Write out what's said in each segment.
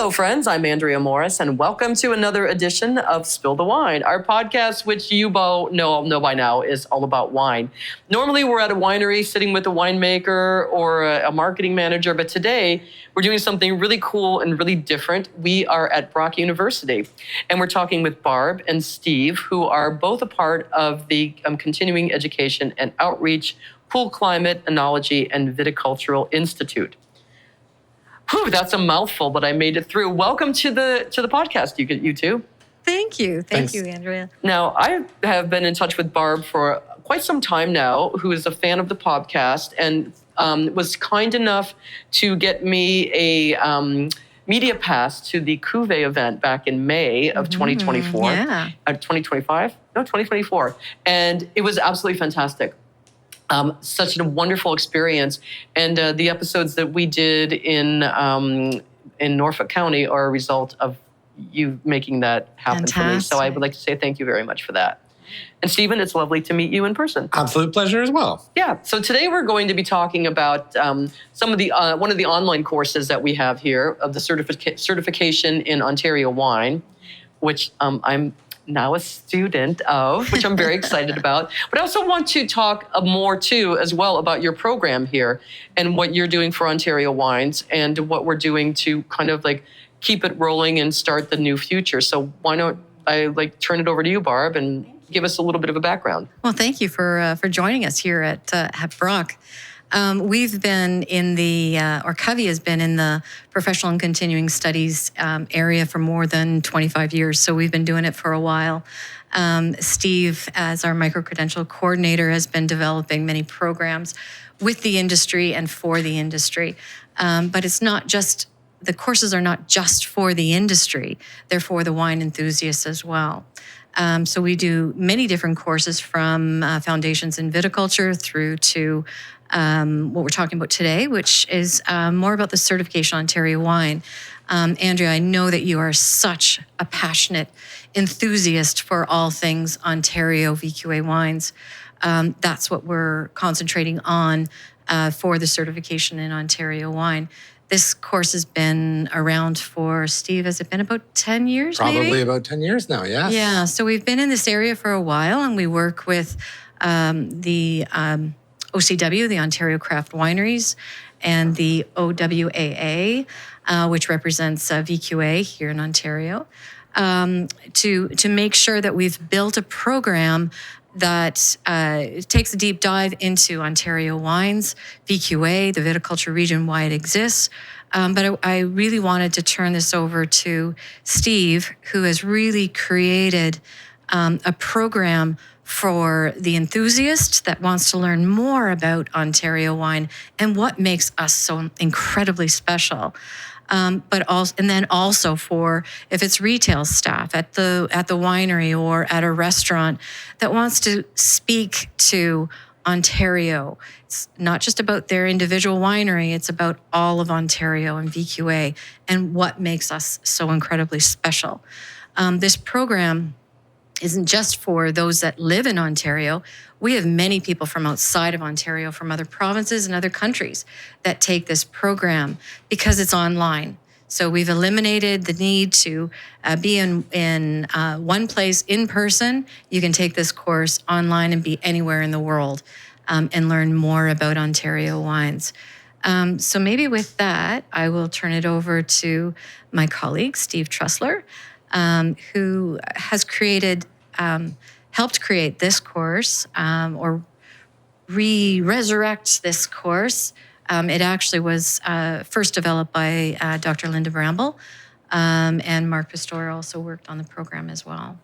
Hello, friends. I'm Andrea Morris, and welcome to another edition of Spill the Wine, our podcast, which you both know by now is all about wine. Normally, we're at a winery sitting with a winemaker or a marketing manager, but today we're doing something really cool and really different. We are at Brock University, and we're talking with Barb and Steve, who are both a part of the Continuing Education and Outreach Cool Climate, Enology, and Viticultural Institute. Whew, that's a mouthful, but I made it through. Welcome to the podcast, you two. Thank you. Thank you, Andrea. Now, I have been in touch with Barb for quite some time now, who is a fan of the podcast and was kind enough to get me a media pass to the Cuvée event back in May of 2024. 2025? No, 2024. And it was absolutely fantastic. Such a wonderful experience. And the episodes that we did in Norfolk County are a result of you making that happen for me. So I would like to say thank you very much for that. And Steven, it's lovely to meet you in person. Absolute pleasure as well. Yeah. So today we're going to be talking about some of the one of the online courses that we have here of the certification in Ontario wine, which I'm now a student of, which I'm very excited about. But I also want to talk more too, as well, about your program here and what you're doing for Ontario wines and what we're doing to kind of like keep it rolling and start the new future. So why don't I turn it over to you, Barb, and give us a little bit of a background. Well, thank you for joining us here at Brock. We've been in or Covey has been in the professional and continuing studies area for more than 25 years. So we've been doing it for a while. Steve, as our micro-credential coordinator, has been developing many programs with the industry and for the industry. But it's not just, the courses are not just for the industry. They're for the wine enthusiasts as well. So we do many different courses from foundations in viticulture through to what we're talking about today, which is more about the certification Ontario wine. Andrea, I know that you are such a passionate enthusiast for all things Ontario VQA wines. That's what we're concentrating on for the certification in Ontario wine. This course has been around for, Steve, has it been about 10 years, Probably about 10 years now, yes. Yeah, so we've been in this area for a while, and we work with the OCW, the Ontario Craft Wineries, and the OWAA, which represents VQA here in Ontario, to make sure that we've built a program that takes a deep dive into Ontario wines, VQA, the viticulture region, why it exists. But I really wanted to turn this over to Steve, who has really created a program for the enthusiast that wants to learn more about Ontario wine and what makes us so incredibly special. But also, and then also for if it's retail staff at the winery or at a restaurant that wants to speak to Ontario. It's not just about their individual winery, it's about all of Ontario and VQA and what makes us so incredibly special. This program isn't just for those that live in Ontario. We have many people from outside of Ontario, from other provinces and other countries that take this program because it's online. So we've eliminated the need to be in one place in person. You can take this course online and be anywhere in the world and learn more about Ontario wines. So maybe with that, I will turn it over to my colleague, Steve Trussler, who has helped create this course or resurrect this course. It actually was first developed by Dr. Linda Bramble, and Mark Pastore also worked on the program as well.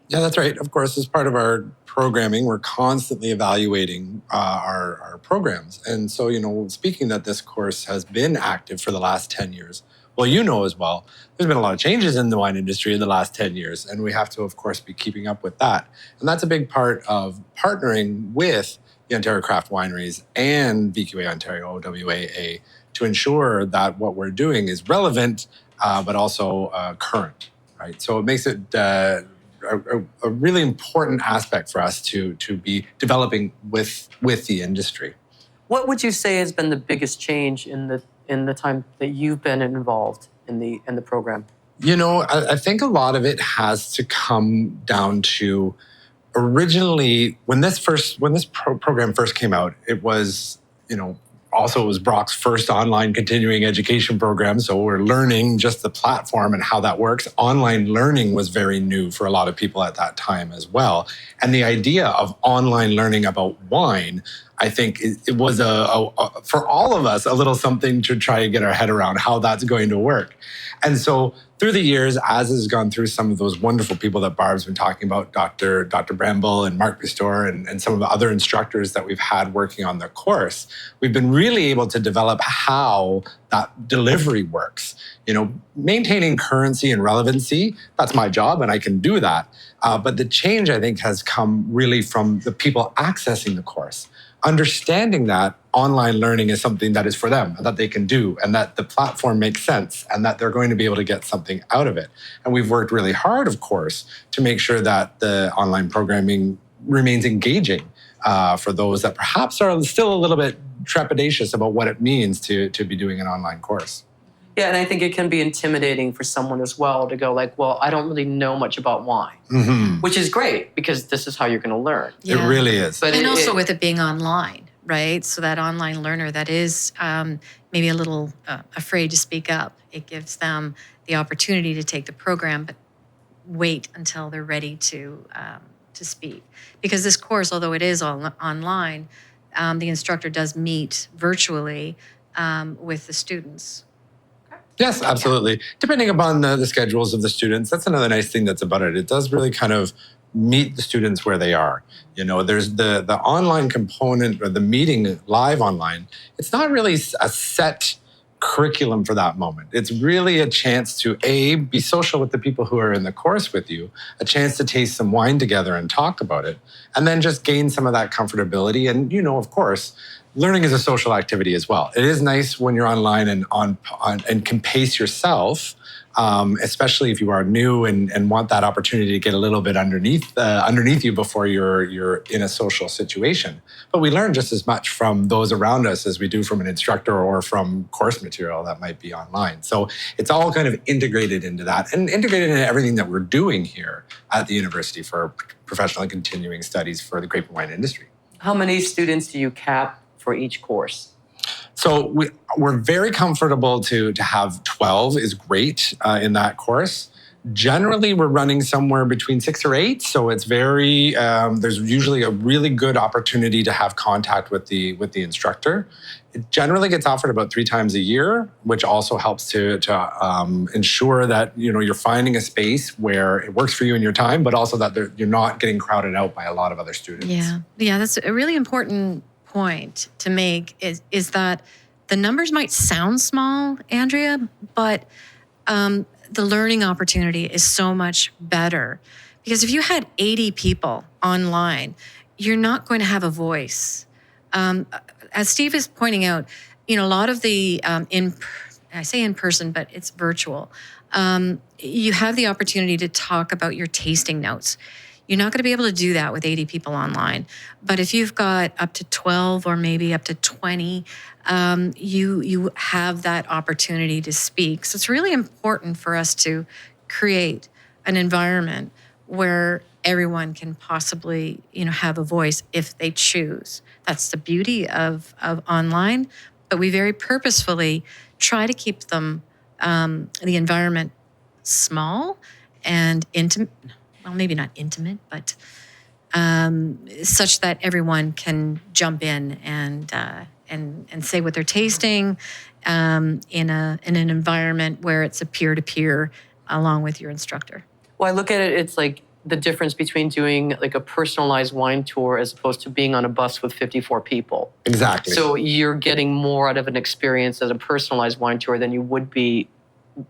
Yeah, that's right. Of course, as part of our programming, we're constantly evaluating our programs. And so, speaking that this course has been active for the last 10 years, well, as well, there's been a lot of changes in the wine industry in the last 10 years, and we have to, of course, be keeping up with that. And that's a big part of partnering with the Ontario Craft Wineries and VQA Ontario, OWAA, to ensure that what we're doing is relevant, but also current, right? So it makes it a really important aspect for us to be developing with the industry. What would you say has been the biggest change in the time that you've been involved? in the program? I think a lot of it has to come down to originally when this program first came out. It was also it was Brock's first online continuing education program. So we're learning just the platform and how that works. Online learning was very new for a lot of people at that time as well. And the idea of online learning about wine, I think it was for all of us, a little something to try and get our head around how that's going to work. And so through the years, as has gone through some of those wonderful people that Barb's been talking about, Dr. Bramble and Mark Bistor and some of the other instructors that we've had working on the course, we've been really able to develop how that delivery works. Maintaining currency and relevancy, that's my job and I can do that. But the change, I think, has come really from the people accessing the course. Understanding that online learning is something that is for them, that they can do, and that the platform makes sense, and that they're going to be able to get something out of it. And we've worked really hard, of course, to make sure that the online programming remains engaging for those that perhaps are still a little bit trepidatious about what it means to be doing an online course. Yeah, and I think it can be intimidating for someone as well to go like, well, I don't really know much about wine, which is great because this is how you're going to learn. Yeah. It really is. But also with it being online, right? So that online learner that is maybe a little afraid to speak up, it gives them the opportunity to take the program, but wait until they're ready to speak. Because this course, although it is online, the instructor does meet virtually with the students. Yes, absolutely. Depending upon the schedules of the students, that's another nice thing that's about it. It does really kind of meet the students where they are. There's the online component or the meeting live online. It's not really a set curriculum for that moment. It's really a chance to be social with the people who are in the course with you, a chance to taste some wine together and talk about it, and then just gain some of that comfortability. And, of course, learning is a social activity as well. It is nice when you're online and and can pace yourself, especially if you are new and want that opportunity to get a little bit underneath you before you're in a social situation. But we learn just as much from those around us as we do from an instructor or from course material that might be online. So it's all kind of integrated into that and integrated into everything that we're doing here at the university for professional and continuing studies for the grape and wine industry. How many students do you cap for each course? So we're very comfortable to have 12 is great in that course. Generally, we're running somewhere between 6 or 8. So it's very, there's usually a really good opportunity to have contact with the instructor. It generally gets offered about 3 times a year, which also helps to ensure that you're finding a space where it works for you in your time, but also that you're not getting crowded out by a lot of other students. Yeah, that's a really important point to make is that the numbers might sound small, Andrea, but the learning opportunity is so much better. Because if you had 80 people online, you're not going to have a voice. As Steve is pointing out, a lot of the, I say in person, but it's virtual, you have the opportunity to talk about your tasting notes. You're not going to be able to do that with 80 people online. But if you've got up to 12 or maybe up to 20, you have that opportunity to speak. So it's really important for us to create an environment where everyone can possibly, have a voice if they choose. That's the beauty of online. But we very purposefully try to keep them, the environment small and intimate. Well, maybe not intimate, but such that everyone can jump in and say what they're tasting in an environment where it's a peer-to-peer along with your instructor. Well, I look at it, it's like the difference between doing like a personalized wine tour as opposed to being on a bus with 54 people. Exactly. So you're getting more out of an experience as a personalized wine tour than you would be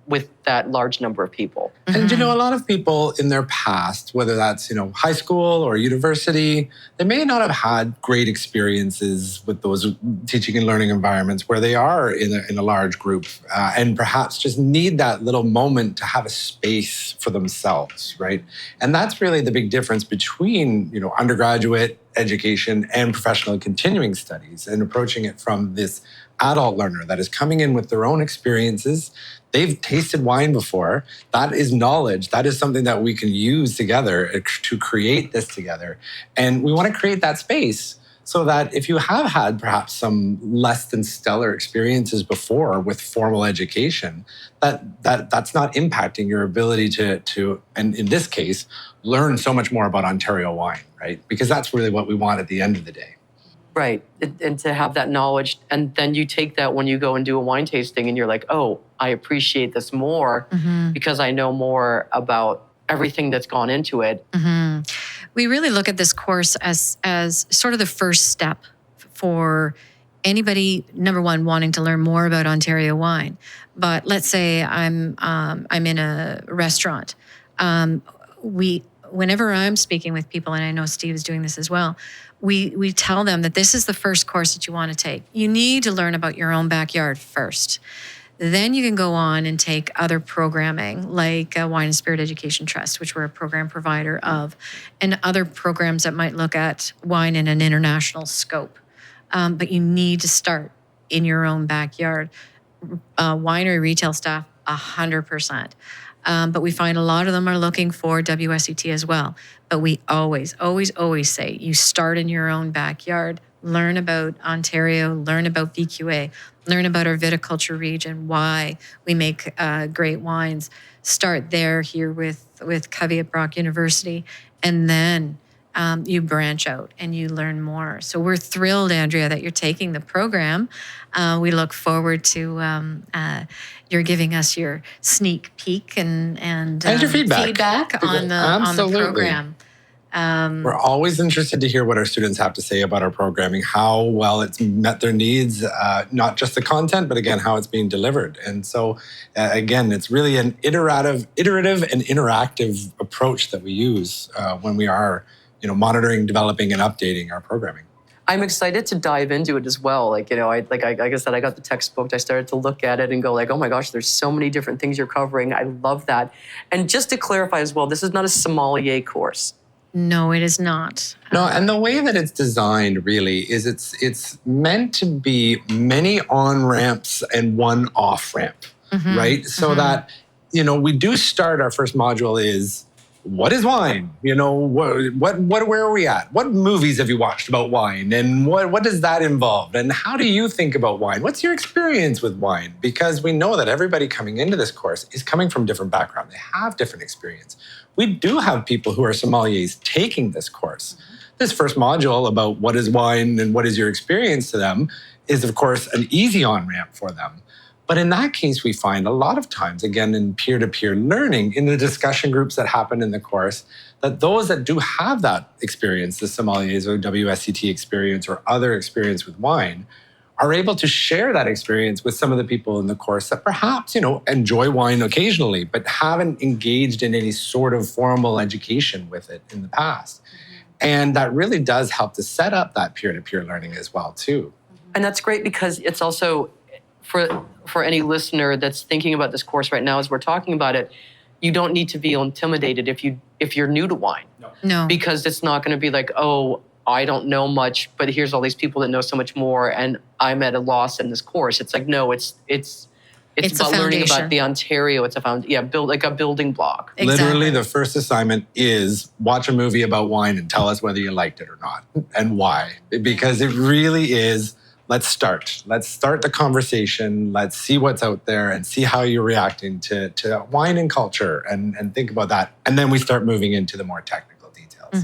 with that large number of people. And a lot of people in their past, whether that's high school or university, they may not have had great experiences with those teaching and learning environments where they are in a large group and perhaps just need that little moment to have a space for themselves, right? And that's really the big difference between undergraduate education and professional and continuing studies, and approaching it from this adult learner that is coming in with their own experiences. They've tasted wine before. That is knowledge. That is something that we can use together to create this together. And we want to create that space so that if you have had perhaps some less than stellar experiences before with formal education, that's not impacting your ability to, and in this case, learn so much more about Ontario wine, right? Because that's really what we want at the end of the day. Right. And to have that knowledge. And then you take that when you go and do a wine tasting and you're like, oh, I appreciate this more because I know more about everything that's gone into it. We really look at this course as sort of the first step for anybody, number one, wanting to learn more about Ontario wine. But let's say I'm in a restaurant. Whenever I'm speaking with people, and I know Steve is doing this as well, we tell them that this is the first course that you want to take. You need to learn about your own backyard first. Then you can go on and take other programming like Wine and Spirit Education Trust, which we're a program provider of, and other programs that might look at wine in an international scope. But you need to start in your own backyard. Winery retail staff, 100%. But we find a lot of them are looking for WSET as well. But we always say, you start in your own backyard, learn about Ontario, learn about VQA, learn about our viticulture region, why we make great wines. Start there here with Covey at Brock University, and then you branch out and you learn more. So we're thrilled, Andrea, that you're taking the program. We look forward to you're giving us your sneak peek and your feedback on the program. We're always interested to hear what our students have to say about our programming, how well it's met their needs, not just the content, but again, how it's being delivered. And so, again, it's really an iterative and interactive approach that we use when we are, monitoring, developing, and updating our programming. I'm excited to dive into it as well. Like I said, I got the textbook. I started to look at it and go like, oh my gosh, there's so many different things you're covering. I love that. And just to clarify as well, this is not a sommelier course. No, it is not. No, and the way that it's designed really is it's meant to be many on-ramps and one off-ramp, right? So that, we do start, our first module is, what is wine? Where are we at? What movies have you watched about wine? And what does that involve? And how do you think about wine? What's your experience with wine? Because we know that everybody coming into this course is coming from different backgrounds. They have different experience. We do have people who are sommeliers taking this course. This first module about what is wine and what is your experience to them is, of course, an easy on-ramp for them. But in that case, we find a lot of times, again, in peer-to-peer learning, in the discussion groups that happen in the course, that those that do have that experience, the sommeliers or WSET experience or other experience with wine, are able to share that experience with some of the people in the course that perhaps, enjoy wine occasionally, but haven't engaged in any sort of formal education with it in the past. And that really does help to set up that peer-to-peer learning as well, too. And that's great because it's also, for any listener that's thinking about this course right now as we're talking about it, you don't need to feel intimidated if you're new to wine. No. Because it's not going to be like, oh, I don't know much, but here's all these people that know so much more, and I'm at a loss in this course. It's like, no, it's about learning about the Ontario. It's build like a building block. Exactly. Literally, the first assignment is watch a movie about wine and tell us whether you liked it or not and why. Because it really is. Let's start. Let's start the conversation. Let's see what's out there and see how you're reacting to wine and culture and think about that. And then we start moving into the more technical details.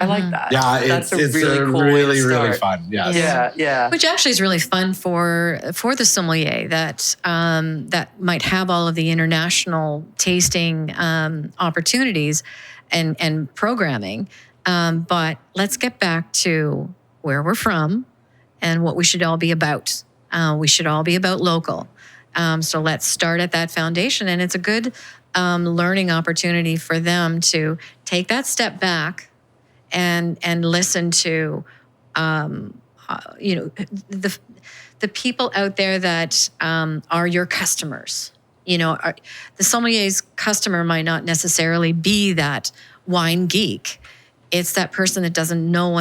I like that. Yeah, that's it's really cool really, way to really start. fun. Yes. Yeah. Which actually is really fun for the sommelier that might have all of the international tasting opportunities and programming. But let's get back to where we're from and what we should all be about. We should all be about local. So let's start at that foundation. And it's a good learning opportunity for them to take that step back and listen to, the people out there that are your customers. The sommelier's customer might not necessarily be that wine geek. It's that person that doesn't know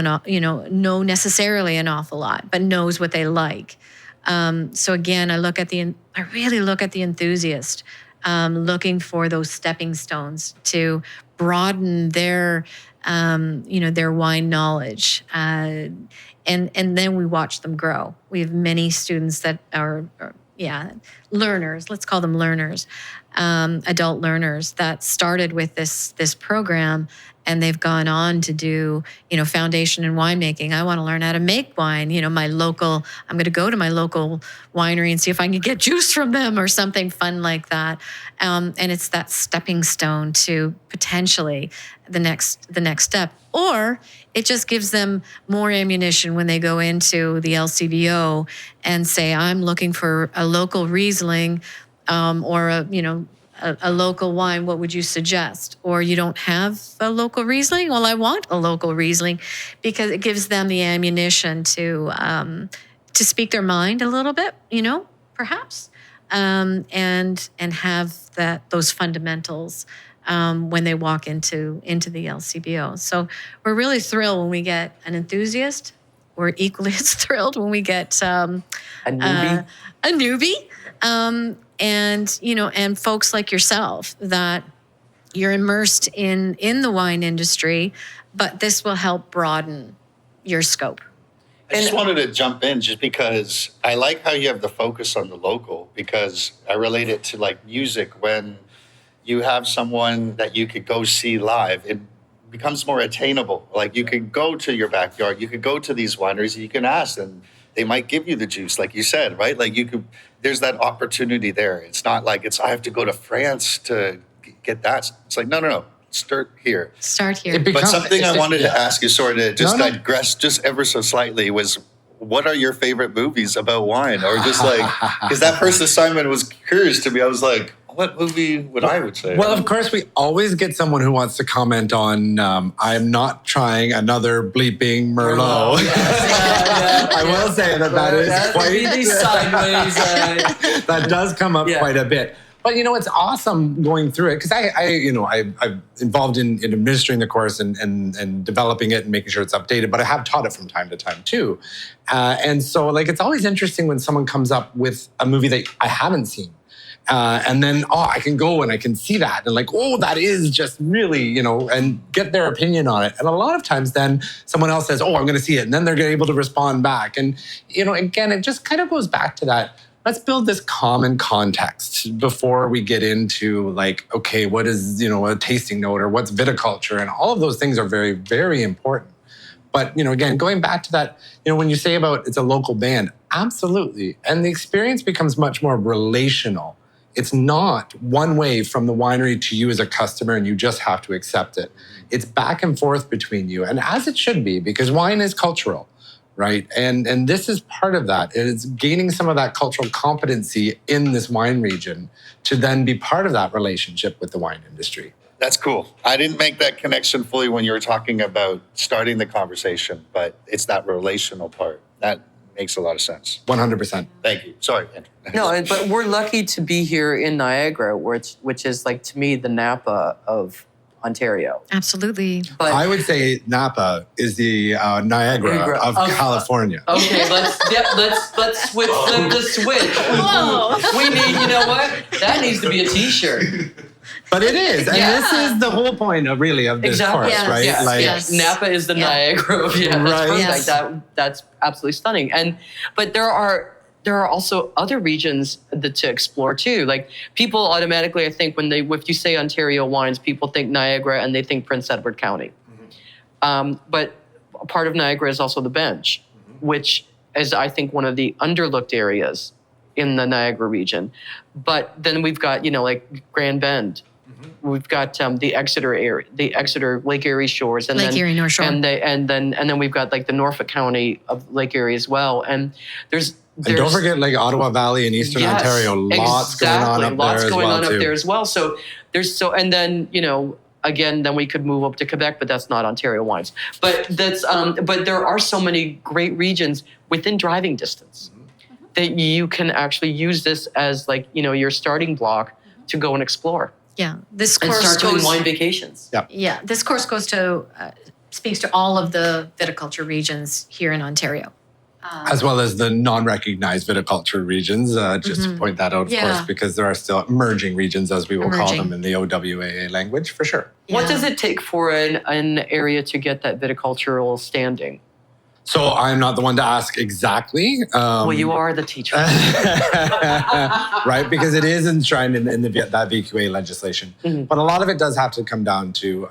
necessarily an awful lot, but knows what they like. So again, I really look at the enthusiast, looking for those stepping stones to broaden their, their wine knowledge. And then we watch them grow. We have many students that are learners. Let's call them learners, adult learners that started with this program, and they've gone on to do, foundation in winemaking. I want to learn how to make wine. I'm going to go to my local winery and see if I can get juice from them or something fun like that. And it's that stepping stone to potentially the next step. Or it just gives them more ammunition when they go into the LCBO and say, I'm looking for a local Riesling or a local wine. What would you suggest? Or you don't have a local Riesling? Well, I want a local Riesling, because it gives them the ammunition to speak their mind a little bit, perhaps, and have those fundamentals when they walk into the LCBO. So we're really thrilled when we get an enthusiast. We're equally as thrilled when we get a newbie. And folks like yourself, that you're immersed in the wine industry, but this will help broaden your scope. I just wanted to jump in just because I like how you have the focus on the local, because I relate it to like music. When you have someone that you could go see live, it becomes more attainable. Like you could go to your backyard, you could go to these wineries, you can ask, and they might give you the juice, like you said, right? Like there's that opportunity there. It's not like I have to go to France to get that. It's like, no. Start here. But something I wanted to ask you, sort of just digress just ever so slightly, was what are your favorite movies about wine? Or just like, because that first assignment was curious to me. I was like, what movie would I say? Well, of course, we always get someone who wants to comment on, I'm not trying another bleeping Merlot. I will say that is quite... sideways. That does come up quite a bit. But, it's awesome going through it, because I'm involved in administering the course and developing it and making sure it's updated, but I have taught it from time to time too. And so it's always interesting when someone comes up with a movie that I haven't seen. And then, I can go and I can see that and that is just really, and get their opinion on it. And a lot of times then someone else says, I'm going to see it. And then they're able to respond back. And, again, it just kind of goes back to that. Let's build this common context before we get into what is, a tasting note, or what's viticulture, and all of those things are very, very important. But, again, going back to that, when you say about it's a local band, absolutely. And the experience becomes much more relational. It's not one way from the winery to you as a customer and you just have to accept it. It's back and forth between you, and as it should be, because wine is cultural. Right. And this is part of that. It's gaining some of that cultural competency in this wine region to then be part of that relationship with the wine industry. That's cool. I didn't make that connection fully when you were talking about starting the conversation, but it's that relational part. That makes a lot of sense. 100%. Thank you. Sorry, Andrew. No, but we're lucky to be here in Niagara, which is to me, the Napa of Ontario. Absolutely. But I would say Napa is the Niagara of California. Okay, let's flip the switch. Whoa. We need, what? That needs to be a T-shirt. But it is, and this is the whole point of this course, yes. right? Yes. Napa is the Niagara of that's Right. perfect. Yes. That's absolutely stunning. But there are also other regions to explore too. People automatically, I think, if you say Ontario wines, people think Niagara and they think Prince Edward County. Mm-hmm. But a part of Niagara is also the Bench, which is, I think, one of the underlooked areas in the Niagara region. But then we've got, Grand Bend. Mm-hmm. We've got the Exeter area, the Exeter Lake Erie shores, and Lake Erie North Shore, and then we've got the Norfolk County of Lake Erie as well. And there's and don't forget Ottawa Valley in Eastern Ontario. Lots going on up there as well. So and then again, then we could move up to Quebec, but that's not Ontario wines. But but there are so many great regions within driving distance that you can actually use this as your starting block to go and explore. Yeah, this and course start doing wine vacations. Yeah, this course goes to speaks to all of the viticulture regions here in Ontario. as well as the non-recognized viticulture regions, just to point that out, of course, because there are still emerging regions, as we will call them in the OWAA language, for sure. What does it take for an area to get that viticultural standing? So I'm not the one to ask exactly. Well, you are the teacher. Right, because it is enshrined in that VQA legislation. But a lot of it does have to come down to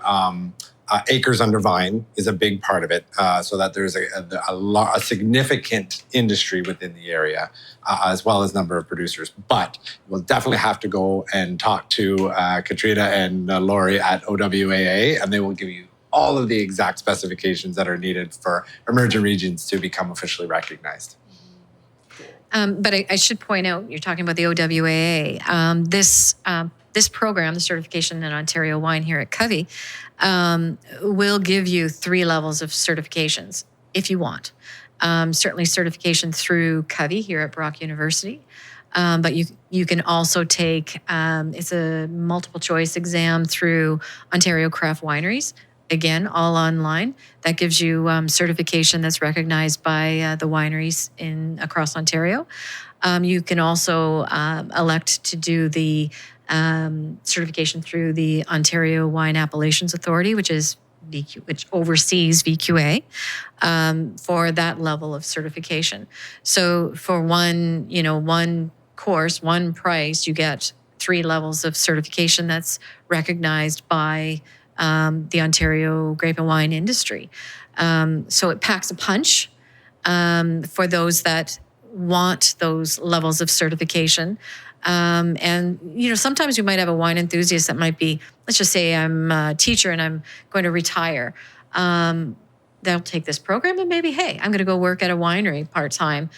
acres under vine is a big part of it, so that there's a significant industry within the area, as well as number of producers. But we'll definitely have to go and talk to Katrina and Lori at OWAA, and they will give you all of the exact specifications that are needed for emerging regions to become officially recognized. But I should point out, you're talking about the OWAA. This program, the certification in Ontario wine here at Covey, will give you 3 levels of certifications if you want. Certainly certification through Covey here at Brock University. But you can also take, it's a multiple choice exam through Ontario Craft Wineries. Again, all online. That gives you certification that's recognized by the wineries across Ontario. You can also elect to do the certification through the Ontario Wine Appellations Authority, which oversees VQA for that level of certification. So for one course, one price, you get 3 levels of certification that's recognized by the Ontario grape and wine industry. So it packs a punch for those that want those levels of certification. And, sometimes you might have a wine enthusiast that might be, let's just say I'm a teacher and I'm going to retire. They'll take this program and maybe, hey, I'm going to go work at a winery part-time.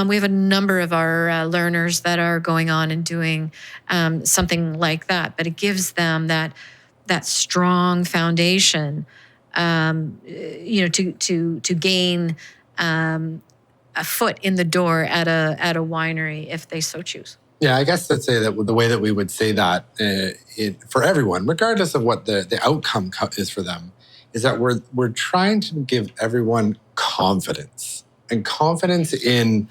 We have a number of our learners that are going on and doing something like that, but it gives them that strong foundation, to gain a foot in the door at a winery if they so choose. Yeah, I guess let's say that the way that we would say that for everyone, regardless of what the outcome is for them, is that we're trying to give everyone confidence in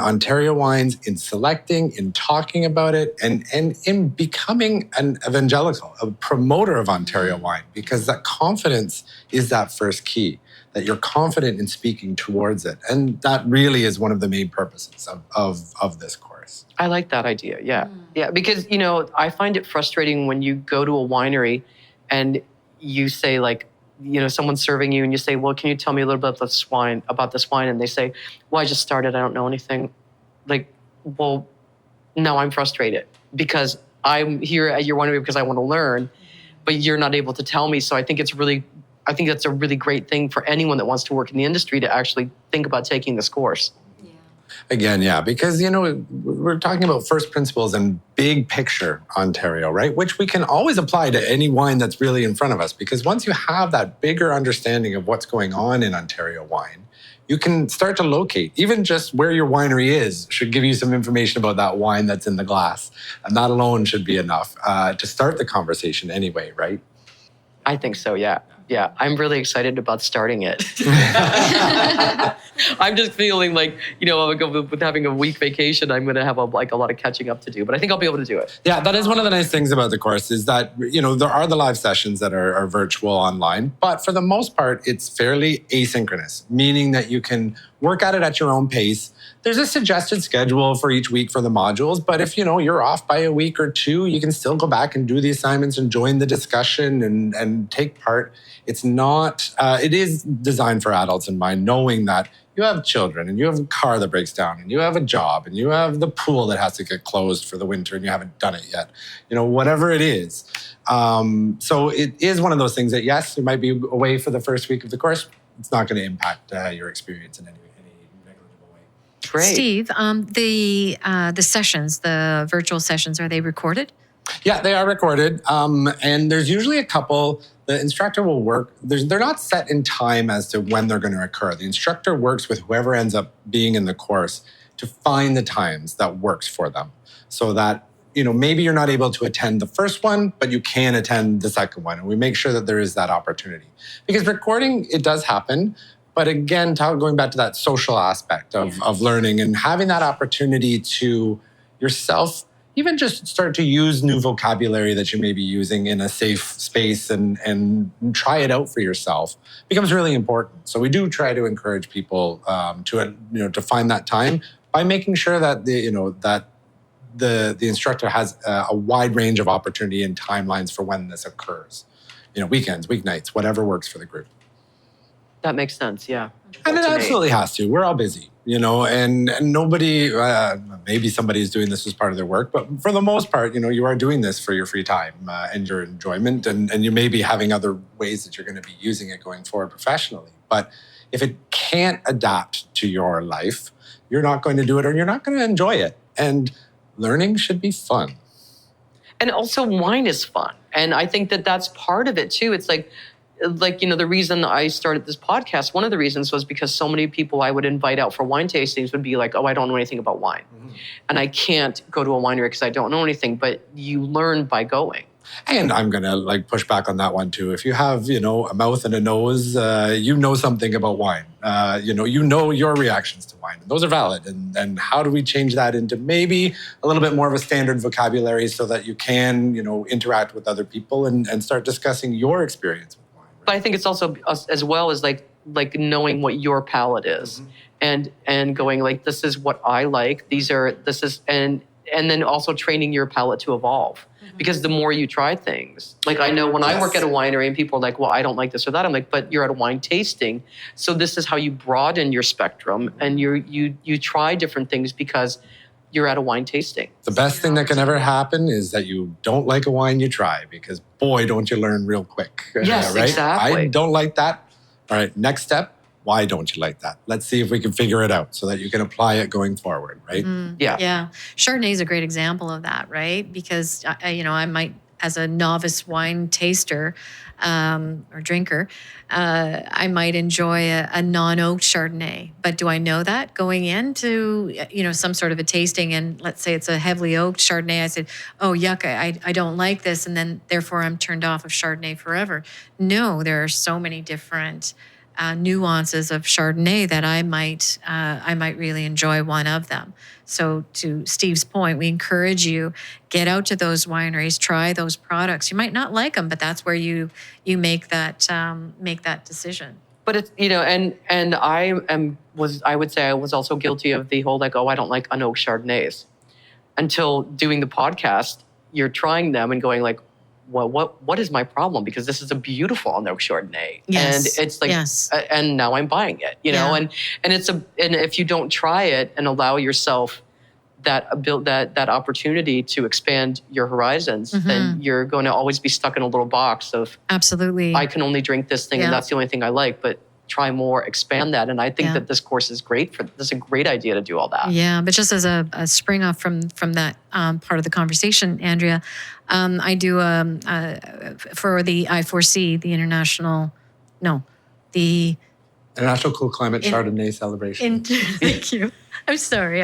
Ontario wines, in selecting, in talking about it, and in becoming an evangelical, a promoter of Ontario wine, because that confidence is that first key, that you're confident in speaking towards it. And that really is one of the main purposes of this course. I like that idea, yeah. Yeah, because, I find it frustrating when you go to a winery and you say, someone's serving you and you say, well, can you tell me a little bit about this wine? And they say, well, I just started. I don't know anything. Well, no, I'm frustrated because I'm here at your winery because I want to learn, but you're not able to tell me. So I think that's a really great thing for anyone that wants to work in the industry to actually think about taking this course. Again, yeah, because, we're talking about first principles and big picture Ontario, right? Which we can always apply to any wine that's really in front of us. Because once you have that bigger understanding of what's going on in Ontario wine, you can start to locate. Even just where your winery is should give you some information about that wine that's in the glass. And that alone should be enough to start the conversation anyway, right? I think so, yeah. Yeah, I'm really excited about starting it. I'm just feeling like, with having a week vacation, I'm going to have a lot of catching up to do. But I think I'll be able to do it. Yeah, that is one of the nice things about the course is that, there are the live sessions that are virtual online. But for the most part, it's fairly asynchronous, meaning that you can work at it at your own pace. There's a suggested schedule for each week for the modules, but if you're off by a week or 2, you can still go back and do the assignments and join the discussion and take part. It's not, it is designed for adults in mind, knowing that you have children and you have a car that breaks down and you have a job and you have the pool that has to get closed for the winter and you haven't done it yet, whatever it is. So it is one of those things that, yes, you might be away for the first week of the course. It's not going to impact your experience in any negligible way. Great. Steve, the sessions, the virtual sessions, are they recorded? Yeah, they are recorded. And there's usually a couple. The instructor will work. They're not set in time as to when they're going to occur. The instructor works with whoever ends up being in the course to find the times that works for them. So that, maybe you're not able to attend the first one, but you can attend the second one. And we make sure that there is that opportunity. Because recording, it does happen. But again, going back to that social aspect of learning and having that opportunity to yourself even just start to use new vocabulary that you may be using in a safe space and try it out for yourself becomes really important. So we do try to encourage people to find that time by making sure that the instructor has a wide range of opportunity and timelines for when this occurs. Weekends, weeknights, whatever works for the group. That makes sense, yeah. And it absolutely has to. We're all busy, and nobody, maybe somebody is doing this as part of their work, but for the most part, you are doing this for your free time and your enjoyment, and you may be having other ways that you're going to be using it going forward professionally. But if it can't adapt to your life, you're not going to do it or you're not going to enjoy it. And learning should be fun. And also wine is fun. And I think that that's part of it too. It's like, the reason I started this podcast, one of the reasons was because so many people I would invite out for wine tastings would be like, oh, I don't know anything about wine. Mm-hmm. And I can't go to a winery because I don't know anything, but you learn by going. And I'm going to push back on that one too. If you have, a mouth and a nose, you know something about wine. You know your reactions to wine. And those are valid. And how do we change that into maybe a little bit more of a standard vocabulary so that you can, interact with other people and start discussing your experience with wine. Right? But I think it's also as well as like knowing what your palate is, mm-hmm. and going this is what I like. And then also training your palate to evolve. Because the more you try things, I know when I work at a winery and people are like, well, I don't like this or that. I'm like, but you're at a wine tasting. So this is how you broaden your spectrum and you try different things because you're at a wine tasting. The best thing that can ever happen is that you don't like a wine you try, because boy, don't you learn real quick. Yes, right? exactly. I don't like that. All right, next step. Why don't you like that? Let's see if we can figure it out so that you can apply it going forward, right? Mm-hmm. Yeah. Yeah. Chardonnay is a great example of that, right? Because, I might, as a novice wine taster or drinker, I might enjoy a non-oaked Chardonnay. But do I know that going into, some sort of a tasting, and let's say it's a heavily oaked Chardonnay, I said, oh, yuck, I don't like this, and then therefore I'm turned off of Chardonnay forever. No, there are so many different nuances of Chardonnay that I might really enjoy one of them. So to Steve's point, we encourage you, get out to those wineries, try those products. You might not like them, but that's where you make that decision. But it's, and I would say I was also guilty of the whole I don't like unoaked Chardonnays. Until doing the podcast, you're trying them and going well, what is my problem? Because this is a beautiful unoaked Chardonnay, yes. And it's yes. And now I'm buying it, know, and if you don't try it and allow yourself that opportunity to expand your horizons, mm-hmm. then you're going to always be stuck in a little box of absolutely. I can only drink this thing, and that's the only thing I like. But try more, expand that, and I think that this course is great for. This is a great idea to do all that. Yeah, but just as a spring off from that part of the conversation, Andrea, I do for the I4C, the International Cool Climate Chardonnay Celebration. Thank you. I'm sorry,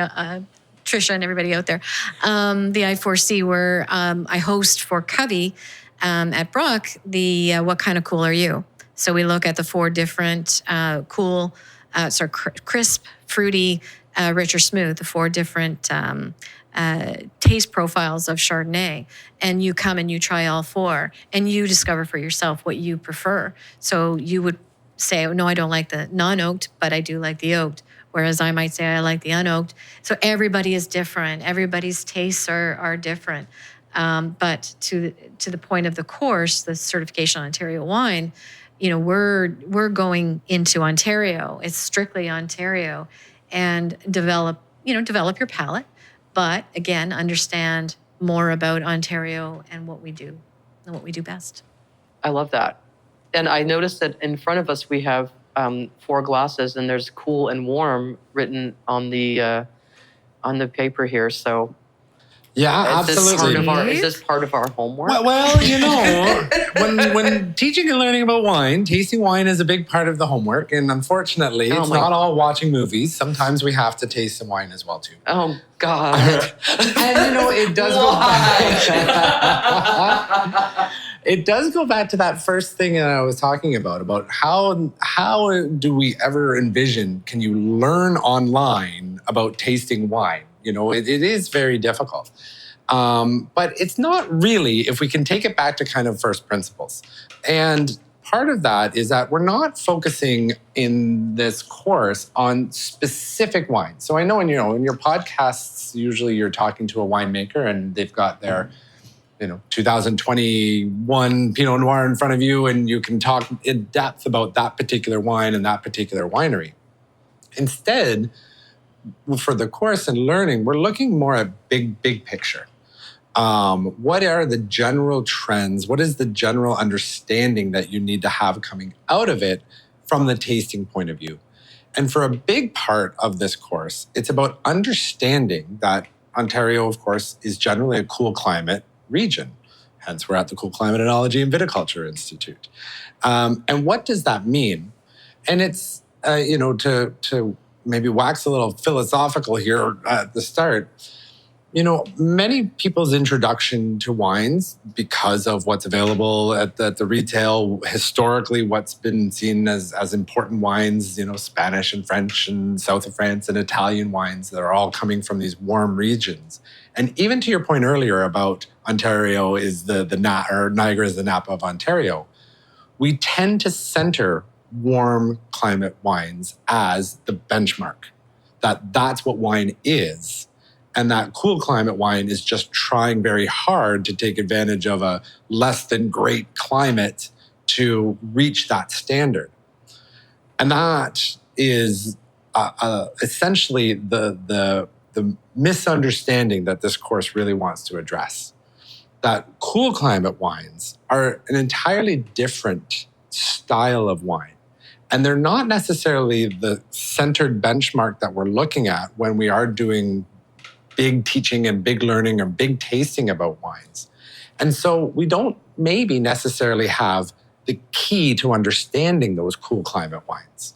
Trisha and everybody out there. The I4C, where I host for Covey at Brock, the What Kind of Cool Are You? So we look at the 4 different crisp, fruity, rich or smooth, the 4 different taste profiles of Chardonnay. And you come and you try all 4 and you discover for yourself what you prefer. So you would say, oh, no, I don't like the non-oaked, but I do like the oaked. Whereas I might say I like the unoaked. So everybody is different. Everybody's tastes are different. But to the point of the course, the Certification on Ontario Wine, we're going into Ontario. It's strictly Ontario, and develop your palate. But again, understand more about Ontario and what we do best. I love that. And I noticed that in front of us we have 4 glasses, and there's cool and warm written on the paper here. So yeah, absolutely. Is this part of our homework? Well, when teaching and learning about wine, tasting wine is a big part of the homework. And unfortunately, it's not all watching movies. Sometimes we have to taste some wine as well, too. Oh, God. And, it does go back. It does go back to that first thing that I was talking about how do we ever envision, can you learn online about tasting wine? It is very difficult. But it's not really, if we can take it back to kind of first principles. And part of that is that we're not focusing in this course on specific wines. So I know in your podcasts, usually you're talking to a winemaker and they've got their 2021 Pinot Noir in front of you, and you can talk in depth about that particular wine and that particular winery. Instead, for the course and learning, we're looking more at big picture. What are the general trends? What is the general understanding that you need to have coming out of it from the tasting point of view? And for a big part of this course, it's about understanding that Ontario, of course, is generally a cool climate region. Hence, we're at the Cool Climate Enology and Viticulture Institute. And what does that mean? And it's, to maybe wax a little philosophical here at the start, many people's introduction to wines, because of what's available at the retail, historically, what's been seen as important wines, Spanish and French and south of France and Italian wines that are all coming from these warm regions. And even to your point earlier about Ontario is Niagara is the Napa of Ontario, we tend to center warm climate wines as the benchmark, that's what wine is. And that cool climate wine is just trying very hard to take advantage of a less than great climate to reach that standard. And that is essentially the misunderstanding that this course really wants to address. That cool climate wines are an entirely different style of wine. And they're not necessarily the centered benchmark that we're looking at when we are doing big teaching and big learning or big tasting about wines. And so we don't maybe necessarily have the key to understanding those cool climate wines.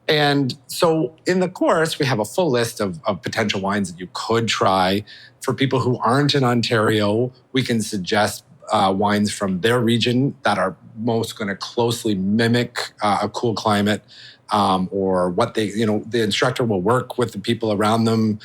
And so in the course, we have a full list of potential wines that you could try. For people who aren't in Ontario, we can suggest wines from their region that are most going to closely mimic a cool climate. Or what the instructor will work with the people around them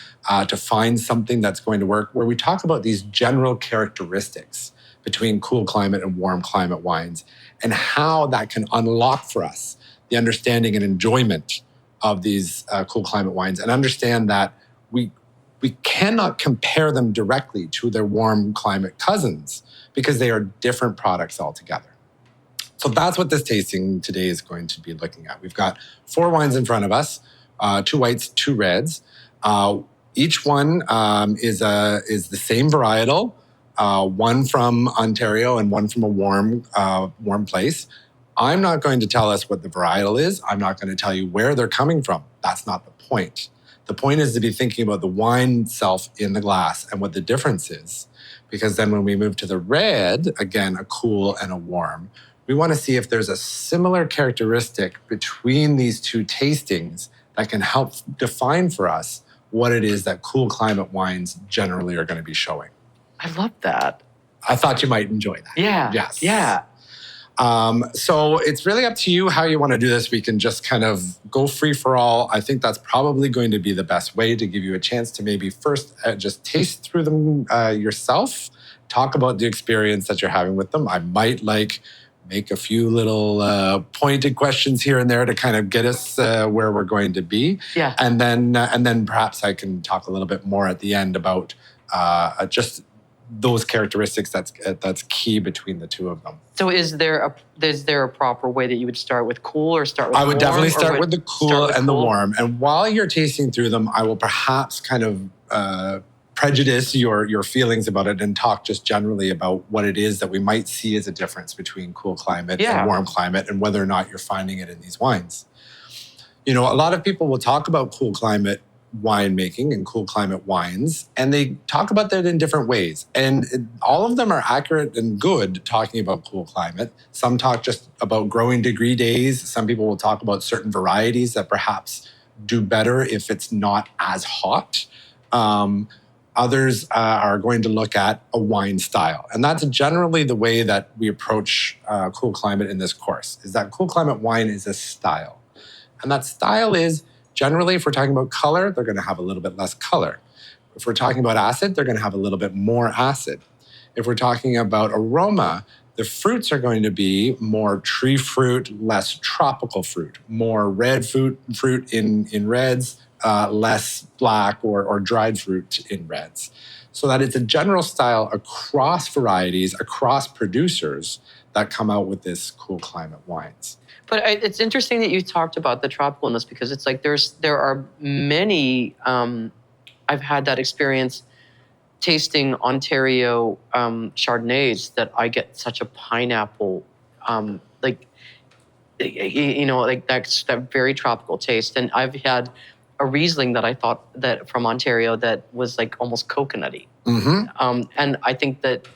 to find something that's going to work, where we talk about these general characteristics between cool climate and warm climate wines and how that can unlock for us the understanding and enjoyment of these cool climate wines, and understand that we cannot compare them directly to their warm climate cousins because they are different products altogether. So that's what this tasting today is going to be looking at. We've got 4 wines in front of us, 2 whites, 2 reds. Each one is the same varietal, one from Ontario and one from a warm place. I'm not going to tell us what the varietal is. I'm not going to tell you where they're coming from. That's not the point. The point is to be thinking about the wine itself in the glass and what the difference is. Because then when we move to the red, again, a cool and a warm, we want to see if there's a similar characteristic between these 2 tastings that can help define for us what it is that cool climate wines generally are going to be showing. I love that. I thought you might enjoy that. Yeah. Yes. Yeah. So it's really up to you how you want to do this. We can just kind of go free for all. I think that's probably going to be the best way to give you a chance to maybe first just taste through them yourself, talk about the experience that you're having with them. I might make a few little pointed questions here and there to kind of get us where we're going to be. Yeah. And then perhaps I can talk a little bit more at the end about just those characteristics that's key between the 2 of them. So is there a proper way that you would start with cool or start with I would warm, definitely start with the cool and the cool? warm. And while you're tasting through them, I will perhaps kind of prejudice your feelings about it and talk just generally about what it is that we might see as a difference between cool climate and warm climate, and whether or not you're finding it in these wines. A lot of people will talk about cool climate winemaking and cool climate wines, and they talk about that in different ways. And all of them are accurate and good talking about cool climate. Some talk just about growing degree days. Some people will talk about certain varieties that perhaps do better if it's not as hot. Others are going to look at a wine style. And that's generally the way that we approach cool climate in this course, is that cool climate wine is a style. And that style is generally, if we're talking about color, they're going to have a little bit less color. If we're talking about acid, they're going to have a little bit more acid. If we're talking about aroma, the fruits are going to be more tree fruit, less tropical fruit, more red fruit in reds, less black or dried fruit in reds. So that it's a general style across varieties, across producers that come out with this cool climate wines. But it's interesting that you talked about the tropicalness, because it's like there are many, I've had that experience tasting Ontario Chardonnays that I get such a pineapple, like that very tropical taste. And I've had a Riesling that I thought that from Ontario that was like almost coconutty. Mm-hmm. And I think that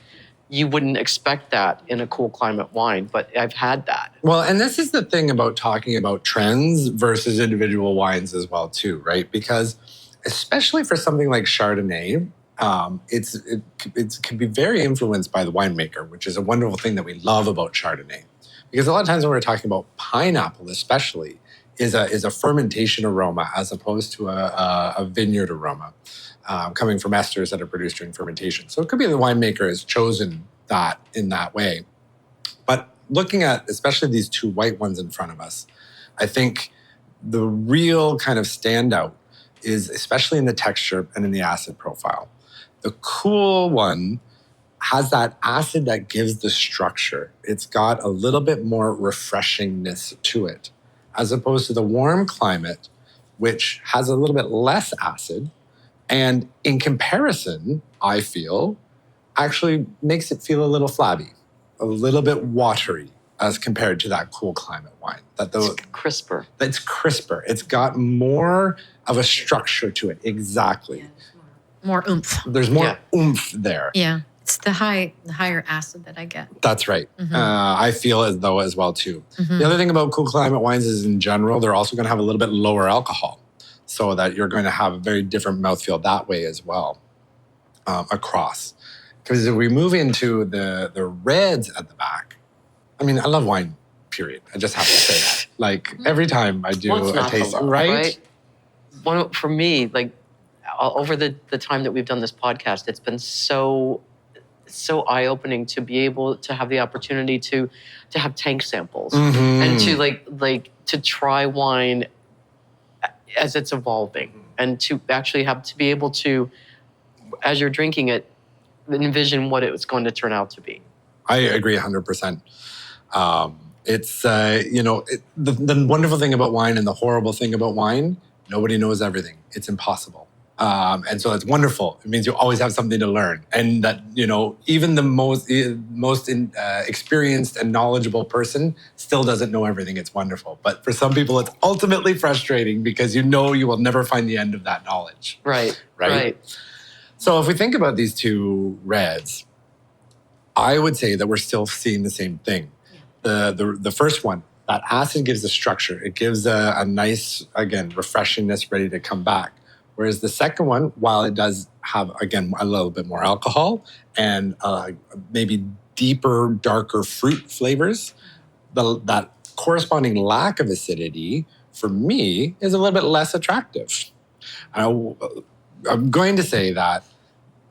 you wouldn't expect that in a cool climate wine, but I've had that. Well, and this is the thing about talking about trends versus individual wines as well too, right? Because especially for something like Chardonnay, it can be very influenced by the winemaker, which is a wonderful thing that we love about Chardonnay. Because a lot of times when we're talking about pineapple especially, is a fermentation aroma as opposed to a vineyard aroma coming from esters that are produced during fermentation. So it could be the winemaker has chosen that in that way. But looking at especially these two white ones in front of us, I think the real kind of standout is especially in the texture and in the acid profile. The cool one has that acid that gives the structure. It's got a little bit more refreshingness to it, as opposed to the warm climate, which has a little bit less acid. And in comparison, I feel, actually makes it feel a little flabby, a little bit watery as compared to that cool climate wine. It's crisper. It's crisper. It's got more of a structure to it. Exactly. More oomph. There's more oomph there. Yeah. It's the higher acid that I get. That's right. Mm-hmm. I feel as though as well too. Mm-hmm. The other thing about cool climate wines is in general, they're also going to have a little bit lower alcohol, so that you're going to have a very different mouthfeel that way as well across. Because if we move into the reds at the back, I mean, I love wine, period. I just have to say that. Like every time I do a tasting, right? For me, like over the time that we've done this podcast, it's been so eye-opening to be able to have the opportunity to have tank samples and to like to try wine as it's evolving, and to actually have to be able to, as you're drinking it, envision what it was going to turn out to be. I agree 100%. It's, the wonderful thing about wine and the horrible thing about wine, nobody knows everything. It's impossible. And so that's wonderful. It means you always have something to learn. And that, even the most experienced and knowledgeable person still doesn't know everything. It's wonderful. But for some people, it's ultimately frustrating because you will never find the end of that knowledge. Right. So if we think about these two reds, I would say that we're still seeing the same thing. The first one, that acid gives the structure. It gives a nice, again, refreshingness ready to come back. Whereas the second one, while it does have, again, a little bit more alcohol and maybe deeper, darker fruit flavors, that corresponding lack of acidity, for me, is a little bit less attractive. I'm going to say that,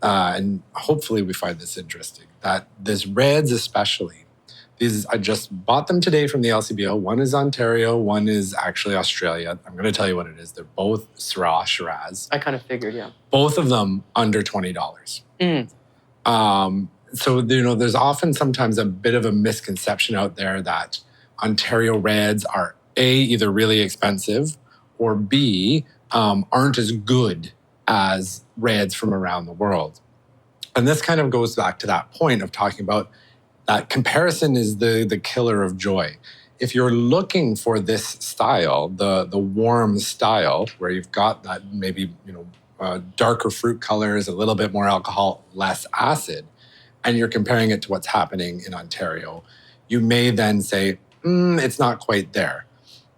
and hopefully we find this interesting, that this reds especially, I just bought them today from the LCBO. One is Ontario, one is actually Australia. I'm going to tell you what it is. They're both Shiraz. I kind of figured, yeah. Both of them under $20. So, there's often sometimes a bit of a misconception out there that Ontario reds are A, either really expensive, or B, aren't as good as reds from around the world. And this kind of goes back to that point of talking about that comparison is the killer of joy. If you're looking for this style, the warm style, where you've got that maybe darker fruit colors, a little bit more alcohol, less acid, and you're comparing it to what's happening in Ontario, you may then say, it's not quite there.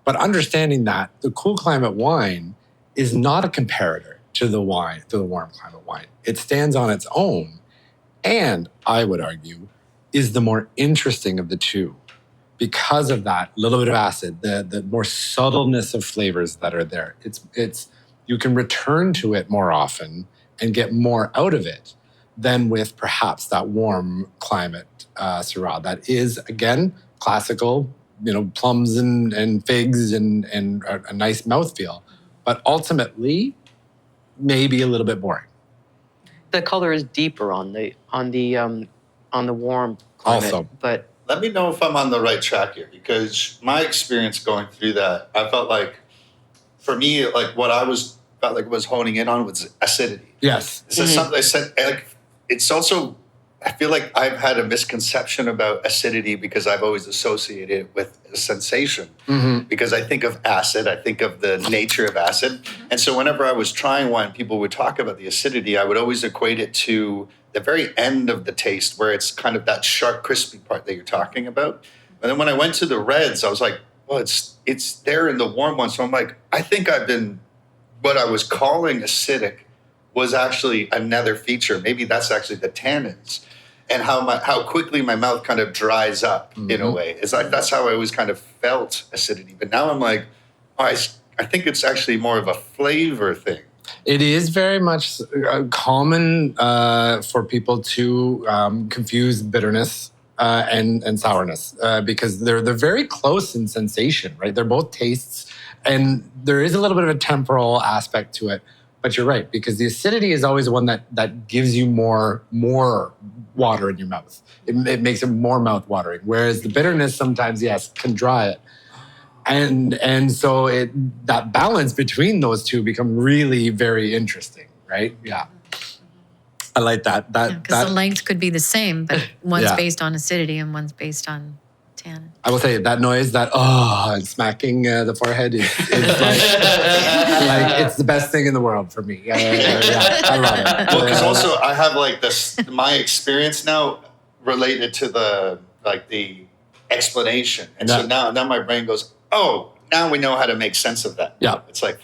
But understanding that the cool climate wine is not a comparator. to the wine, to the warm climate wine. It stands on its own, and I would argue is the more interesting of the two because of that little bit of acid, the more subtleness of flavors that are there. It's you can return to it more often and get more out of it than with perhaps that warm climate Syrah. That is, again, classical, plums and figs and a nice mouthfeel, but ultimately maybe a little bit boring. The color is deeper on the warm climate, Also. but Let me know if I'm on the right track here, because my experience going through that, I felt like, for me, like what I felt like was honing in on was acidity. Yes. So something I said, like, it's also, I feel like I've had a misconception about acidity because I've always associated it with a sensation. Because I think of acid, I think of the nature of acid. And so whenever I was trying wine, people would talk about the acidity, I would always equate it to the very end of the taste, where it's kind of that sharp, crispy part that you're talking about. And then when I went to the reds, I was like, well, it's there in the warm one. So I'm like, I think what I was calling acidic was actually another feature. Maybe that's actually the tannins and how quickly my mouth kind of dries up in a way. It's like, that's how I always kind of felt acidity. But now I'm like, oh, I think it's actually more of a flavor thing. It is very much common for people to confuse bitterness and sourness because they're very close in sensation, right? They're both tastes, and there is a little bit of a temporal aspect to it. But you're right, because the acidity is always one that gives you more water in your mouth. It makes it more mouth watering, whereas the bitterness sometimes, yes, can dry it. And so that balance between those two become really very interesting, right? Yeah. I like that. Because the length could be the same, but one's Yeah. based on acidity and one's based on tannin. I will say that noise, and smacking the forehead is like it's the best thing in the world for me. I love it. Well, because also I have like my experience now related to the explanation. And so now my brain goes, oh, now we know how to make sense of that. Yeah. It's like,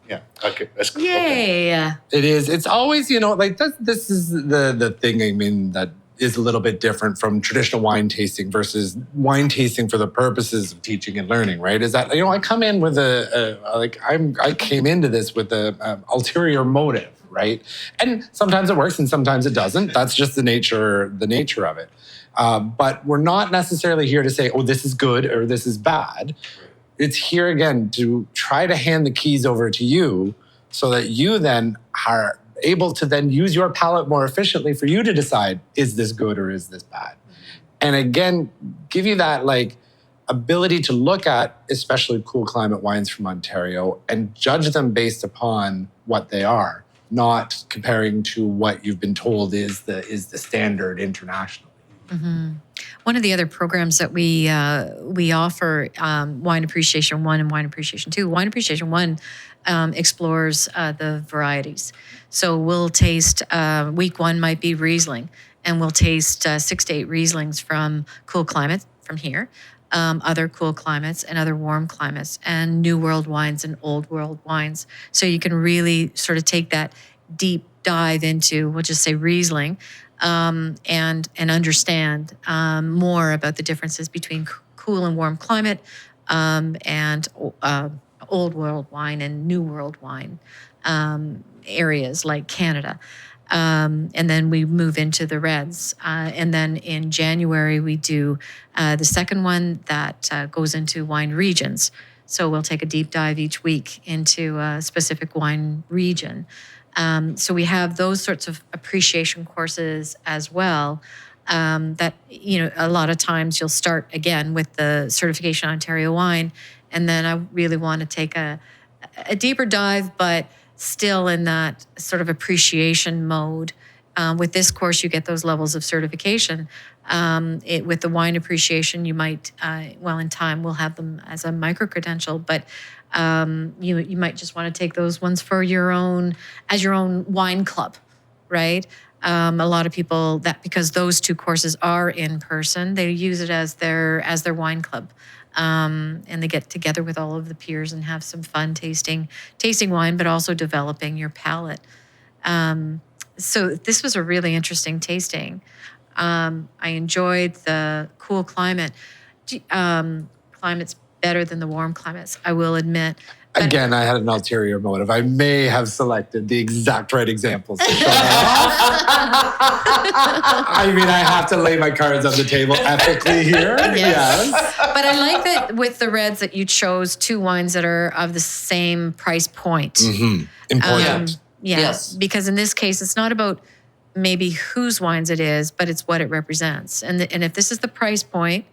yeah, okay, that's cool. Yay! Okay. It is. It's always, this is the thing, I mean, that is a little bit different from traditional wine tasting versus wine tasting for the purposes of teaching and learning, right? Is that, I come in with I came into this with a ulterior motive, right? And sometimes it works and sometimes it doesn't. That's just the nature of it. But we're not necessarily here to say, oh, this is good or this is bad. It's here again to try to hand the keys over to you so that you then are able to then use your palate more efficiently for you to decide, is this good or is this bad? And again, give you that ability to look at especially cool climate wines from Ontario and judge them based upon what they are, not comparing to what you've been told is the standard internationally. Mm-hmm. One of the other programs that we offer, Wine Appreciation 1 and Wine Appreciation 2. Wine Appreciation 1 explores the varieties. So we'll taste, week 1 might be Riesling, and we'll taste 6 to 8 Rieslings from cool climates from here, other cool climates and other warm climates, and New World wines and Old World wines. So you can really sort of take that deep dive into, we'll just say Riesling, and understand more about the differences between cool and warm climate and Old World wine and New World wine areas like Canada. And then we move into the reds. And then in January, we do the second one that goes into wine regions. So we'll take a deep dive each week into a specific wine region. So we have those sorts of appreciation courses as well. That, a lot of times you'll start again with the Certification Ontario Wine, and then I really want to take a deeper dive, but still in that sort of appreciation mode. With this course, you get those levels of certification. With the wine appreciation, you might, in time, we'll have them as a micro-credential, but you might just want to take those ones for your own wine club, right? A lot of people because those two courses are in person, they use it as their wine club. And they get together with all of the peers and have some fun tasting wine, but also developing your palate. So this was a really interesting tasting. I enjoyed the cool climate. Climate's better than the warm climates, I will admit. But Again, I had an ulterior motive. I may have selected the exact right examples to show that off. I mean, I have to lay my cards on the table ethically here. Yes. But I like that with the reds that you chose two wines that are of the same price point. Mm-hmm. Important. Yes. Because in this case, it's not about maybe whose wines it is, but it's what it represents. And if this is the price point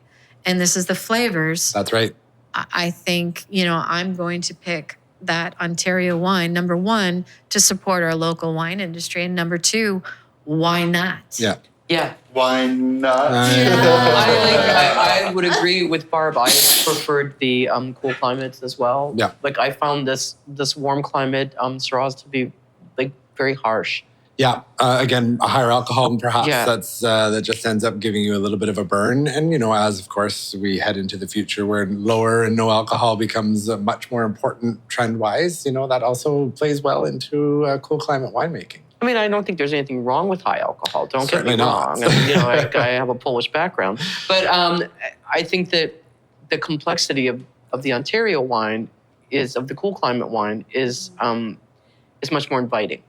and this is the flavors, That's right. I think, I'm going to pick that Ontario wine, number one, to support our local wine industry. And number two, why not? Yeah. Yeah. Why not? I would agree with Barb. I preferred the cool climates as well. Yeah. Like I found this warm climate Shiraz to be like very harsh. Yeah. Again, a higher alcohol, and perhaps Yeah. that just ends up giving you a little bit of a burn. And as of course we head into the future where lower and no alcohol becomes much more important trend-wise, that also plays well into cool climate winemaking. I mean, I don't think there's anything wrong with high alcohol. Don't Certainly get me not. wrong. I mean, I have a Polish background, but I think that the complexity of the Ontario wine of the cool climate wine is much more inviting.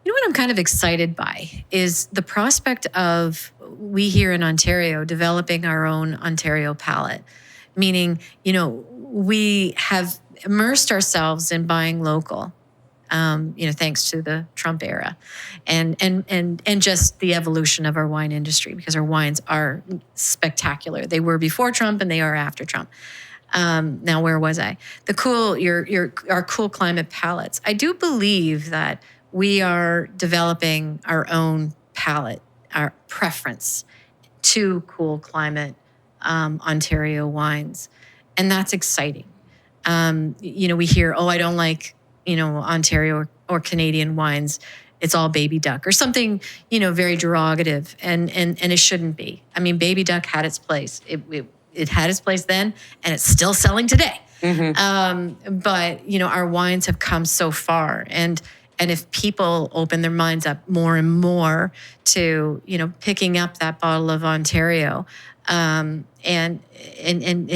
You know what I'm kind of excited by is the prospect of we here in Ontario developing our own Ontario palate, meaning, we have immersed ourselves in buying local, thanks to the Trump era and just the evolution of our wine industry, because our wines are spectacular. They were before Trump and they are after Trump. Now, where was I? Our cool climate palates. I do believe that we are developing our own palate, our preference to cool climate Ontario wines. And that's exciting. We hear, I don't like, Ontario or Canadian wines. It's all baby duck or something, very derogative. And it shouldn't be. I mean, baby duck had its place. It had its place then, and it's still selling today. Mm-hmm. But, our wines have come so far. And if people open their minds up more and more to, picking up that bottle of Ontario and